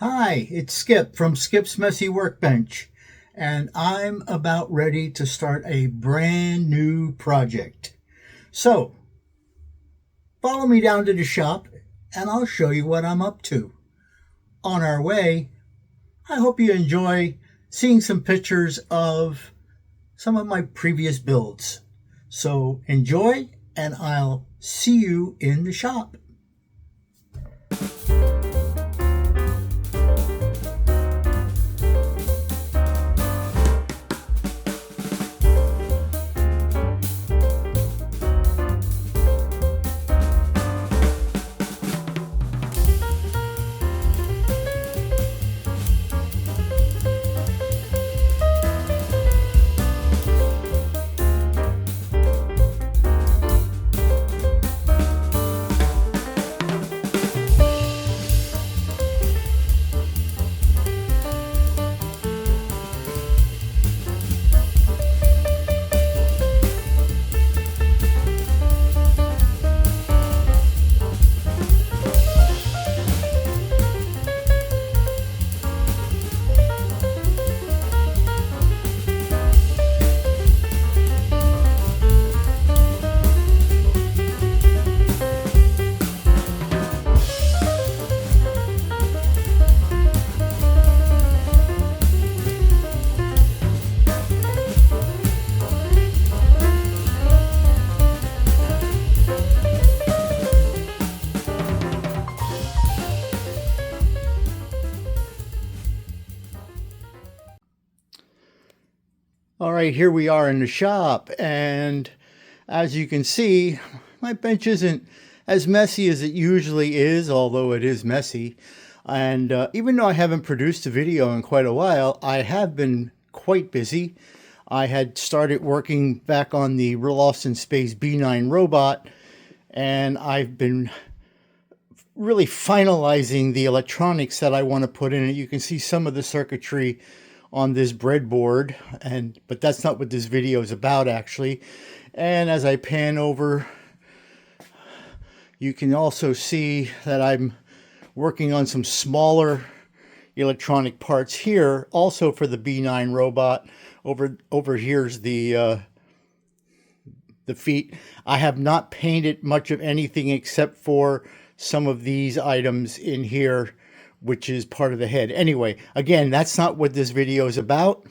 Hi, it's Skip from Skip's Messy Workbench, and I'm about ready to start a brand new project. So, follow me down to the shop and I'll show you what I'm up to. On our way, I hope you enjoy seeing some pictures of some of my previous builds. So, enjoy, and I'll see you in the shop. All right, here we are in the shop, and as you can see, my bench isn't as messy as it usually is, although it is messy. And even though I haven't produced a video in quite a while, I have been quite busy. I had started working back on the Real Austin Space B9 robot, and I've been really finalizing the electronics that I want to put in it. You can see some of the circuitry on this breadboard, but that's not what this video is about actually. And as I pan over, you can also see that I'm working on some smaller electronic parts here, also for the B9 robot. Over here's the feet. I have not painted much of anything except for some of these items in here, which is part of the head. Anyway, again, that's not what this video is about.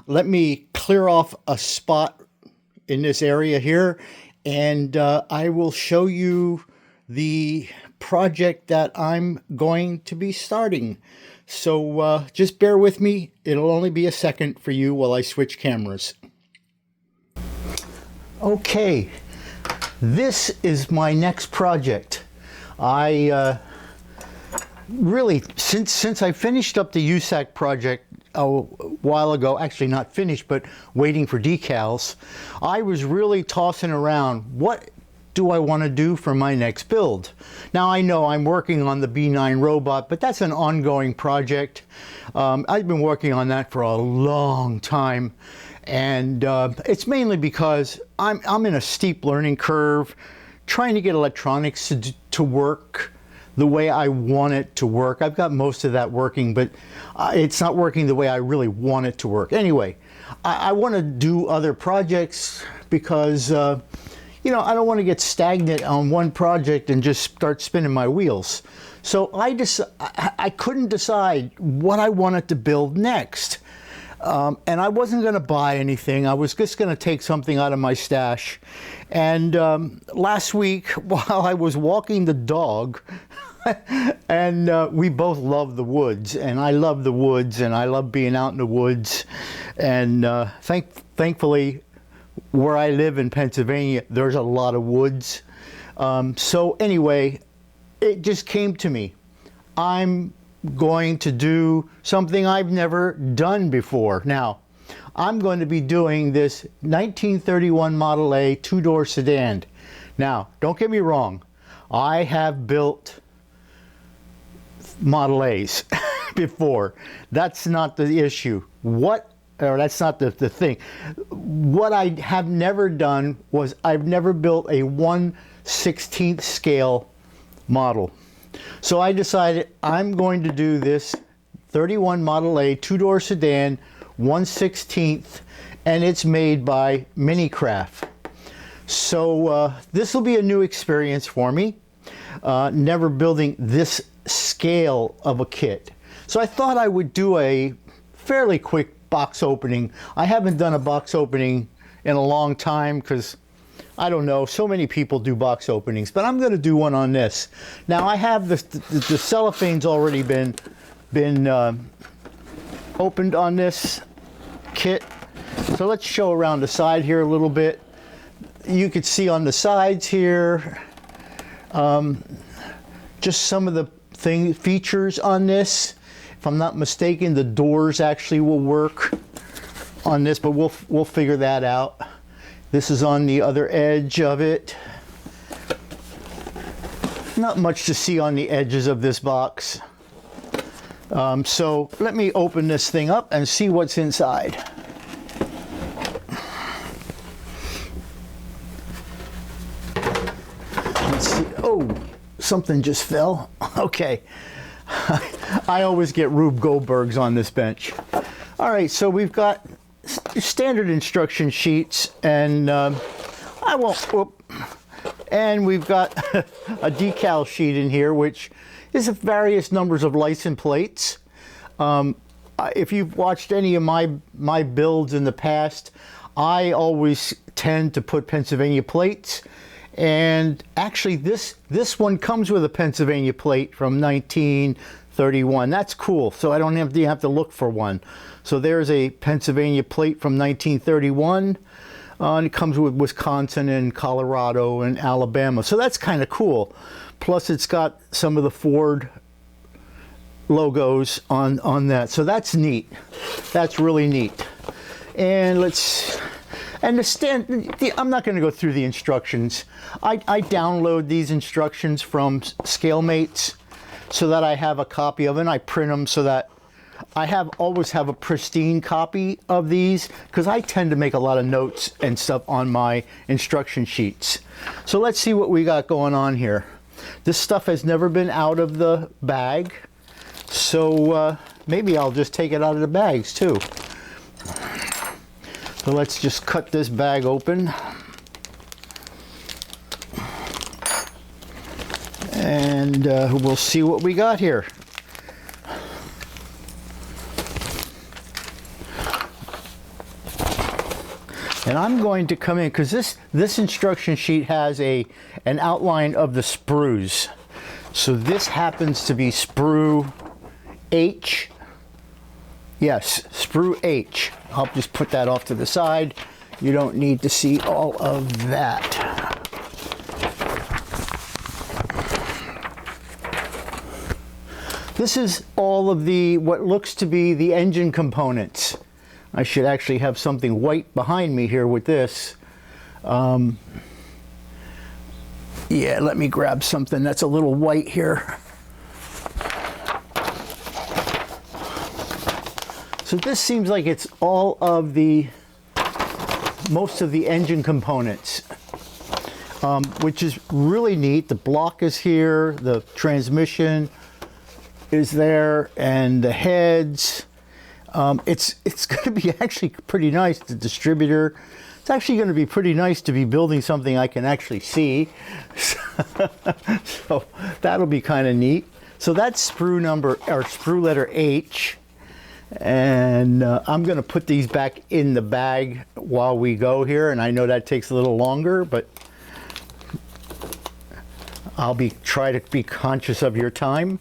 Let me clear off a spot in this area here, and I will show you the project that I'm going to be starting. So just bear with me. It'll only be a second for you while I switch cameras. Okay, this is my next project. Really, since I finished up the USAC project a while ago, actually not finished, but waiting for decals, I was really tossing around, what do I want to do for my next build? Now, I know I'm working on the B9 robot, but that's an ongoing project. I've been working on that for a long time, and it's mainly because I'm in a steep learning curve, trying to get electronics to work the way I want it to work. I've got most of that working, but it's not working the way I really want it to work. Anyway, I want to do other projects because, you know, I don't want to get stagnant on one project and just start spinning my wheels. So I couldn't decide what I wanted to build next. And I wasn't going to buy anything. I was just going to take something out of my stash. And last week, while I was walking the dog, and we both love the woods, and I love the woods, and I love being out in the woods. And thankfully, where I live in Pennsylvania, there's a lot of woods. So anyway, it just came to me. I'm going to do something I've never done before. Now, I'm going to be doing this 1931 Model A two-door sedan. Now, don't get me wrong. I have built Model A's before. That's not the issue. That's not the thing. What I have never done was I've never built a 1/16 scale model. So I decided I'm going to do this 31 Model A, two-door sedan, 1/16, and it's made by Minicraft. So this will be a new experience for me, never building this scale of a kit. So I thought I would do a fairly quick box opening. I haven't done a box opening in a long time because, I don't know, so many people do box openings, but I'm going to do one on this. Now I have the cellophane's already been opened on this kit. So let's show around the side here a little bit. You could see on the sides here just some of the features on this. If I'm not mistaken, the doors actually will work on this, but we'll figure that out. This is on the other edge of it. Not much to see on the edges of this box. So let me open this thing up and see what's inside. Let's see. Oh, something just fell. Okay. I always get Rube Goldbergs on this bench. All right, so we've got standard instruction sheets, and and we've got a decal sheet in here, which is various numbers of license plates. If you've watched any of my builds in the past, I always tend to put Pennsylvania plates. And actually this one comes with a Pennsylvania plate from 1931. That's cool. So I don't have to look for one. So there's a Pennsylvania plate from 1931. And it comes with Wisconsin and Colorado and Alabama. So that's kind of cool. Plus it's got some of the Ford logos on that. So that's neat. That's really neat. And I'm not going to go through the instructions. I download these instructions from ScaleMates so that I have a copy of it, and I print them so that I always have a pristine copy of these, because I tend to make a lot of notes and stuff on my instruction sheets. So let's see what we got going on here. This stuff has never been out of the bag, so maybe I'll just take it out of the bags too. So let's just cut this bag open. And we'll see what we got here. And I'm going to come in, because this instruction sheet has an outline of the sprues. So this happens to be Sprue H. Yes, Sprue H. I'll just put that off to the side. You don't need to see all of that. This is all of what looks to be the engine components. I should actually have something white behind me here with this. Yeah, let me grab something that's a little white here. So this seems like it's all of most of the engine components, which is really neat. The block is here, the transmission is there, and the heads. It's going to be actually pretty nice, the distributor. It's actually going to be pretty nice to be building something I can actually see. So that'll be kind of neat. So that's sprue letter H. And I'm going to put these back in the bag while we go here, and I know that takes a little longer, but I'll try to be conscious of your time.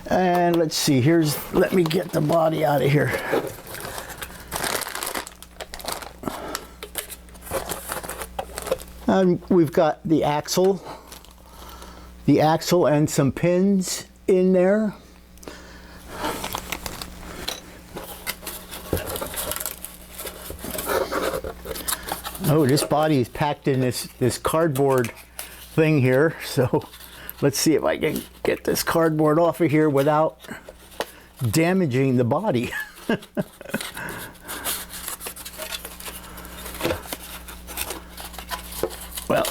And let's see, let me get the body out of here. And we've got the axle and some pins in there. Oh, this body is packed in this cardboard thing here. So let's see if I can get this cardboard off of here without damaging the body. Well,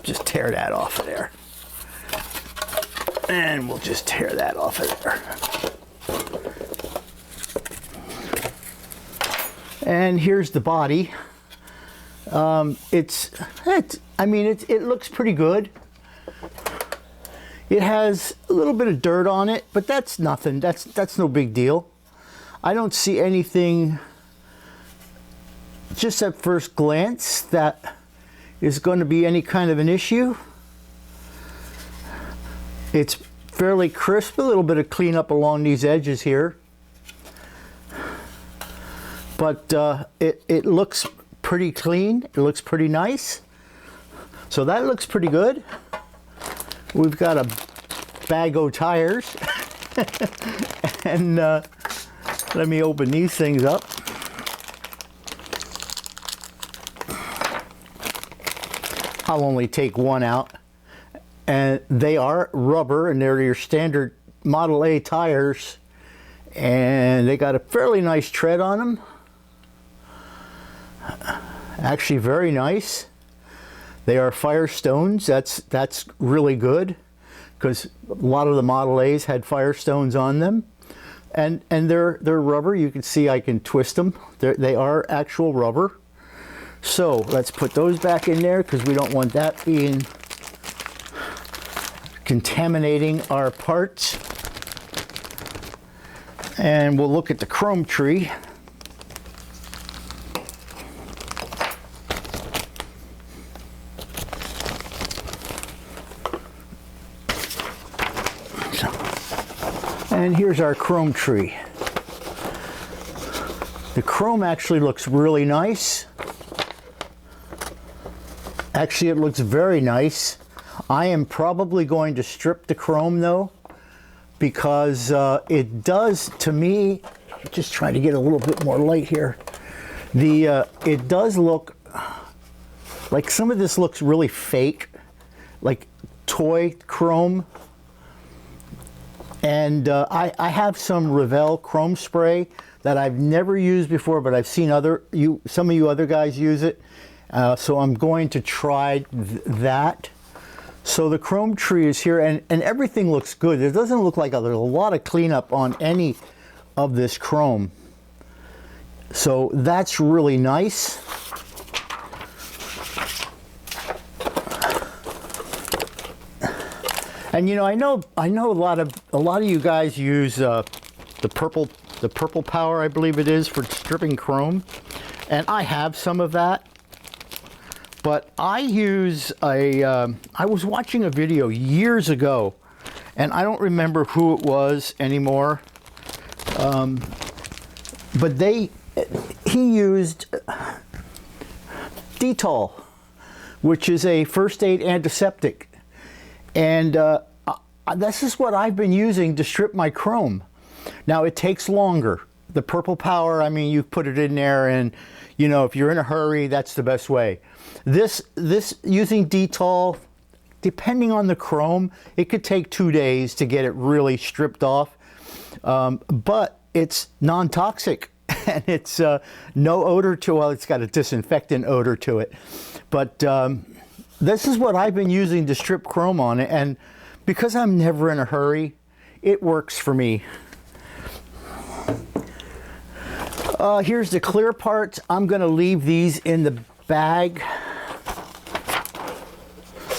just tear that off of there. And we'll just tear that off of there. And here's the body. I mean, it looks pretty good. It has a little bit of dirt on it, but that's nothing. That's no big deal. I don't see anything, just at first glance, that is going to be any kind of an issue. It's fairly crisp, a little bit of cleanup along these edges here. But it looks pretty clean. It looks pretty nice. So that looks pretty good. We've got a bag of tires. And let me open these things up. I'll only take one out. And they are rubber, and they're your standard Model A tires. And they got a fairly nice tread on them. Actually very nice. They are Firestones. That's really good, because a lot of the Model A's had Firestones on them, and they're rubber. You can see I can twist them. They are actual rubber. So let's put those back in there, because we don't want that being contaminating our parts. And we'll look at the chrome tree. And here's our chrome tree. The chrome actually looks really nice. Actually, it looks very nice. I am probably going to strip the chrome though, because it does, to me, just trying to get a little bit more light here. It does look like some of this looks really fake, like toy chrome. And I have some Revell chrome spray that I've never used before, but I've seen some of you other guys use it. So I'm going to try that. So the chrome tree is here, and everything looks good. It doesn't look like there's a lot of cleanup on any of this chrome. So that's really nice. And you know, I know a lot of you guys use the purple power, I believe it is, for stripping chrome, and I have some of that. But I use I was watching a video years ago, and I don't remember who it was anymore. But he used Dettol, which is a first aid antiseptic. And this is what I've been using to strip my chrome. Now, it takes longer. The purple power, I mean, you put it in there, and you know, if you're in a hurry, that's the best way. This using Dettol, depending on the chrome, it could take 2 days to get it really stripped off. But it's non-toxic, and it's no odor to it. Well, it's got a disinfectant odor to it. But this is what I've been using to strip chrome on it, and because I'm never in a hurry, it works for me. Here's the clear parts. I'm going to leave these in the bag.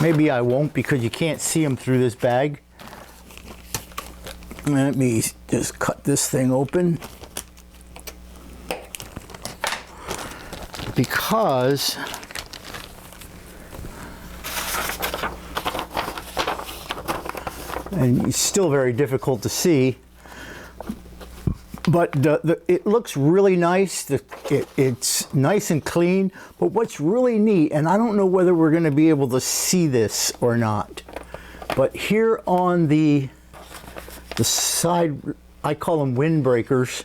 Maybe I won't, because you can't see them through this bag. Let me just cut this thing open. Because and it's still very difficult to see, but it looks really nice. It's nice and clean, but what's really neat, and I don't know whether we're going to be able to see this or not, but here on the side, I call them windbreakers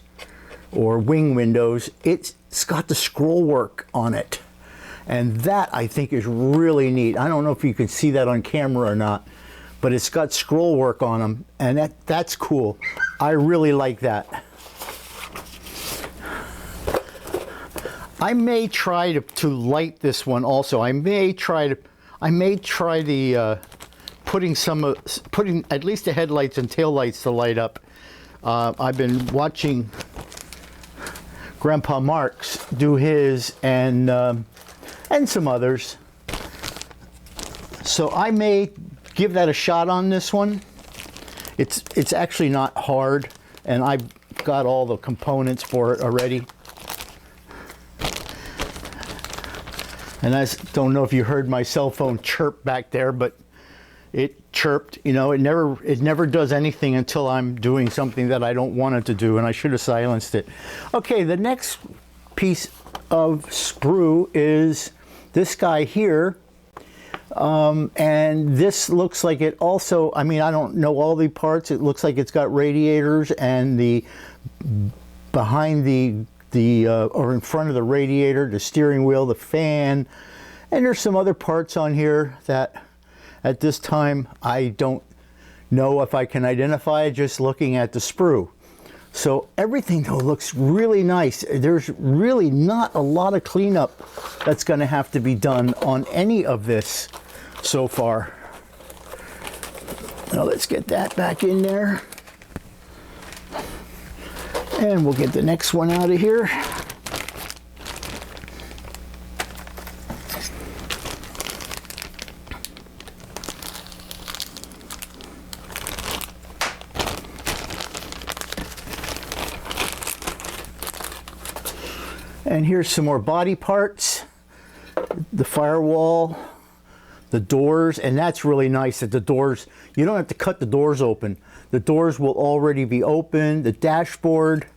or wing windows, it's got the scroll work on it, and that I think is really neat. I don't know if you can see that on camera or not, but it's got scroll work on them, and that's cool. I really like that. I may try to light this one also. I may try the putting at least the headlights and taillights to light up. I've been watching Grandpa Marks do his, and some others. So I may give that a shot on this one. It's actually not hard, and I've got all the components for it already. And I don't know if you heard my cell phone chirp back there, but it chirped. You know, it never does anything until I'm doing something that I don't want it to do, and I should have silenced it. Okay, the next piece of sprue is this guy here. And this looks like it also, I mean, I don't know all the parts. It looks like it's got radiators, and behind or in front of the radiator, the steering wheel, the fan, and there's some other parts on here that at this time I don't know if I can identify just looking at the sprue. So everything though looks really nice. There's really not a lot of cleanup that's going to have to be done on any of this so far. Now let's get that back in there. And we'll get the next one out of here. And here's some more body parts. The firewall, the doors, and that's really nice that the doors, you don't have to cut the doors open. The doors will already be open. The dashboard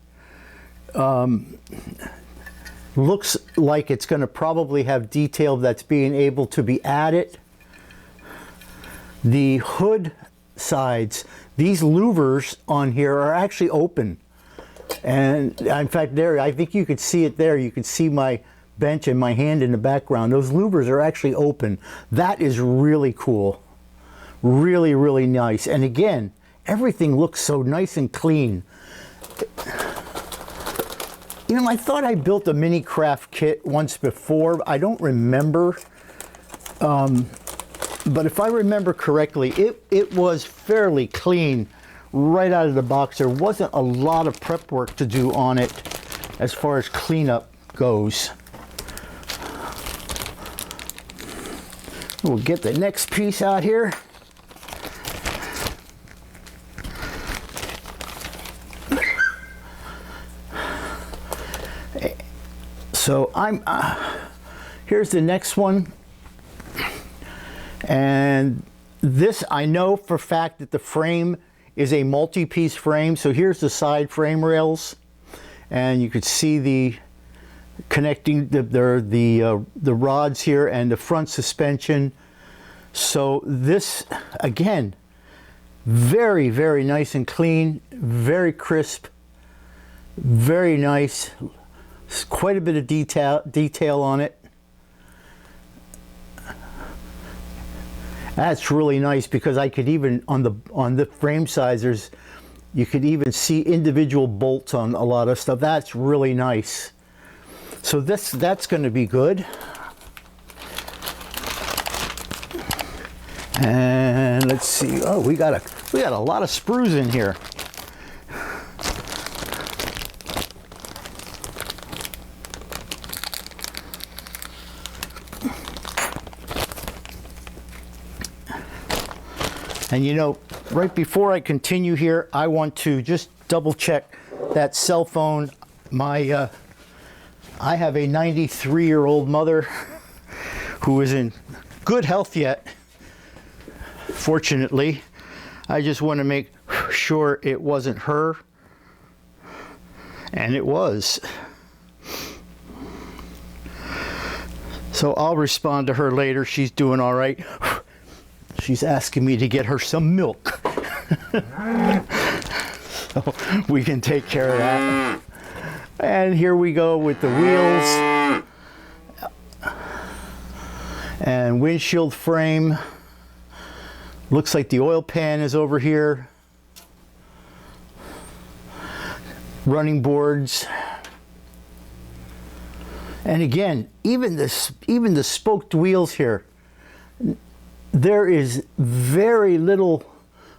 looks like it's going to probably have detail that's being able to be added. The hood sides, these louvers on here are actually open. And in fact, there, I think you could see it there. You could see my bench and my hand in the background. Those louvers are actually open. That is really cool. Really, really nice. And again, everything looks so nice and clean. You know, I thought I built a Minicraft kit once before. I don't remember. But if I remember correctly, it was fairly clean right out of the box. There wasn't a lot of prep work to do on it as far as cleanup goes. We'll get the next piece out here. So here's the next one. And this, I know for a fact that the frame is a multi-piece frame. So here's the side frame rails, and you could see the connecting the rods here and the front suspension. So this, again, very, very nice and clean, very crisp, very nice. Quite a bit of detail on it. That's really nice because I could even on the frame sizers, you could even see individual bolts on a lot of stuff. That's really nice. So that's going to be good. And let's see. Oh, we got a lot of sprues in here. And you know, right before I continue here, I want to just double check that cell phone. I have a 93-year-old mother who is in good health yet, fortunately. I just want to make sure it wasn't her, and it was. So I'll respond to her later. She's doing all right. She's asking me to get her some milk. So we can take care of that. And here we go with the wheels. And windshield frame. Looks like the oil pan is over here. Running boards. And again, even the spoked wheels here. there is very little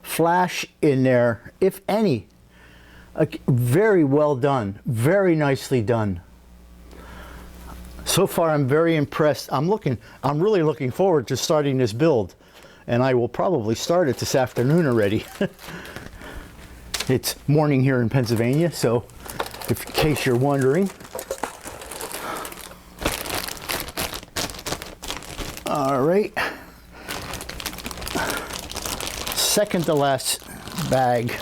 flash in there, if any. Very well done, very nicely done. So far I'm very impressed. I'm really looking forward to starting this build, and I will probably start it this afternoon already. It's morning here in Pennsylvania, so in case you're wondering. All right, second to last bag.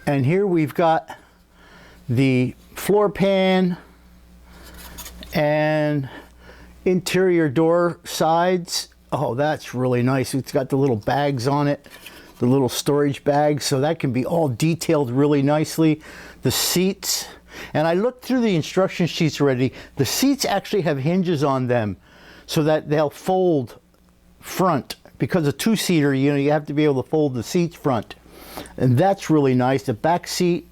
And here we've got the floor pan and interior door sides. Oh, that's really nice. It's got the little bags on it, the little storage bags, so that can be all detailed really nicely. The seats, and I looked through the instruction sheets already. The seats actually have hinges on them so that they'll fold front. Because a two-seater, you know, you have to be able to fold the seats front. And that's really nice. The back seat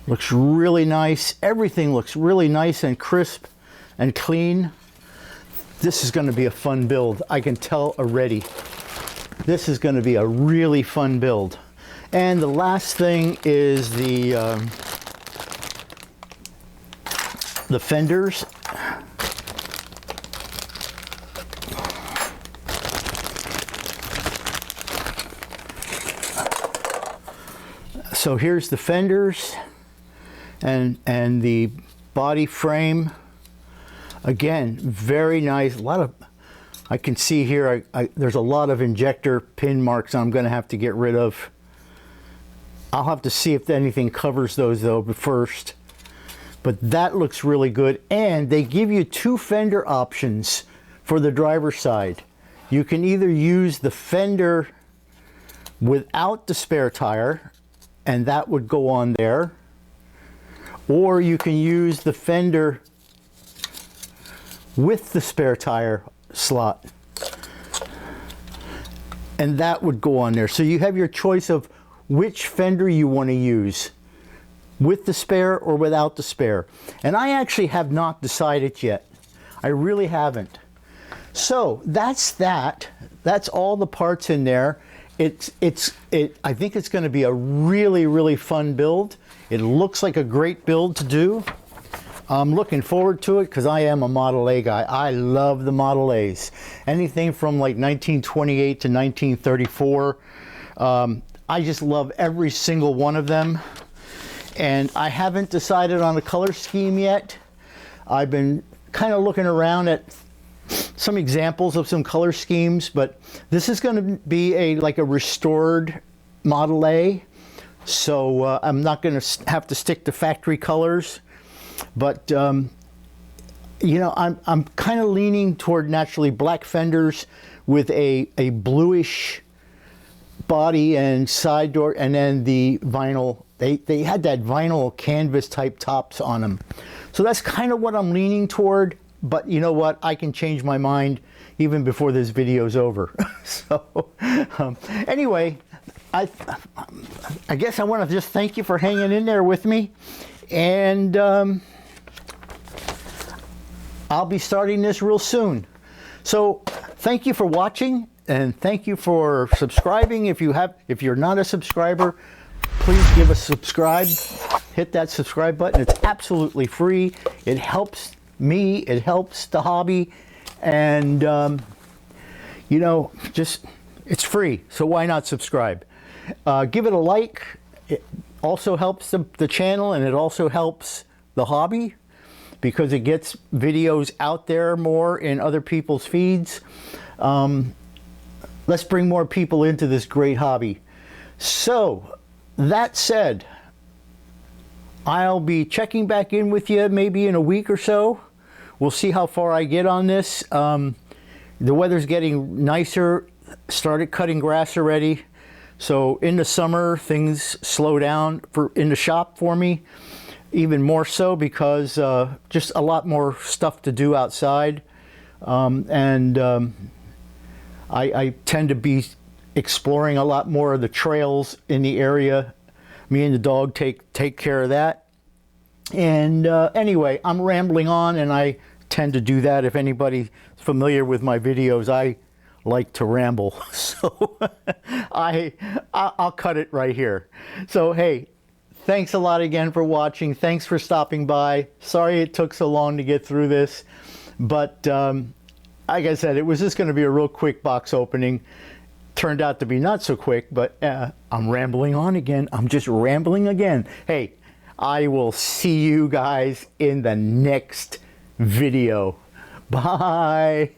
looks really nice. Everything looks really nice and crisp and clean. This is going to be a fun build. I can tell already. This is going to be a really fun build. And the last thing is the fenders. So here's the fenders and the body frame. Again, very nice. A lot of, I can see here, there's a lot of injector pin marks I'm going to have to get rid of. I'll have to see if anything covers those though first. But that looks really good. And they give you two fender options for the driver's side. You can either use the fender without the spare tire, and that would go on there, or you can use the fender with the spare tire slot, and that would go on there. So you have your choice of which fender you want to use, with the spare or without the spare. And I actually have not decided yet. I really haven't. So that's that. That's all the parts in there. I think it's going to be a really, really fun build. It looks like a great build to do. I'm looking forward to it because I am a Model A guy. I love the Model A's. Anything from like 1928 to 1934. I just love every single one of them. And I haven't decided on the color scheme yet. I've been kind of looking around at some examples of some color schemes, but this is going to be like a restored Model A, so I'm not going to have to stick to factory colors. But you know, I'm kind of leaning toward naturally black fenders with a bluish body and side door, and then the vinyl. They had that vinyl canvas type tops on them, so that's kind of what I'm leaning toward. But you know what? I can change my mind even before this video's over. So anyway, I guess I want to just thank you for hanging in there with me. And I'll be starting this real soon. So thank you for watching, and thank you for subscribing. If you're not a subscriber, please give us a subscribe. Hit that subscribe button. It's absolutely free. It helps me, it helps the hobby, and you know, just it's free, so why not subscribe? Give it a like. It also helps the channel, and it also helps the hobby because it gets videos out there more in other people's feeds. Let's bring more people into this great hobby. So that said, I'll be checking back in with you maybe in a week or so. We'll see how far I get on this. The weather's getting nicer. Started cutting grass already. So in the summer, things slow down in the shop for me. Even more so because just a lot more stuff to do outside. I tend to be exploring a lot more of the trails in the area. Me and the dog take care of that. And anyway, I'm rambling on, and I tend to do that. If anybody's familiar with my videos, I like to ramble. So I'll cut it right here. So hey, thanks a lot again for watching. Thanks for stopping by. Sorry it took so long to get through this, but like I said, it was just going to be a real quick box opening. Turned out to be not so quick, but I'm rambling on again. I'm just rambling again. Hey, I will see you guys in the next video. Bye.